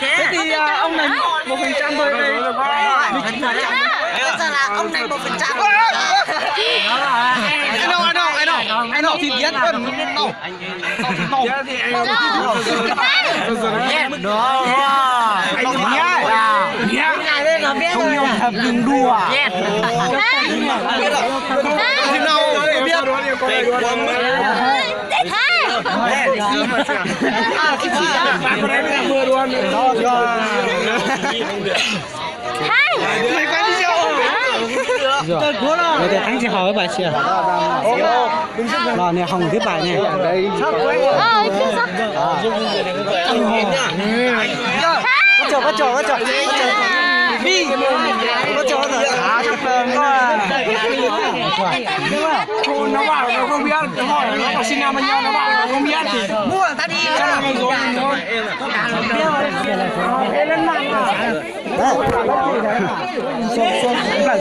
Thế thì ông này 1% thôi đây. Bây giờ là ông này 1%. Anh nào thịt yết đâu. Đó. Ngày đây nó biết rồi. Thật đừng đùa. Thịt nào biết. Rồi để anh chị hỏi bài xe. Rồi nè hồng tiếp bài này. Có chỗ. Đi. Có chỗ rồi. Nó bảo nó không biết, nó hỏi nó bảo xin nào mà nhau nó bảo nó không biết thì Mua ta đi. cho nó rồi thôi. Lên mạng à?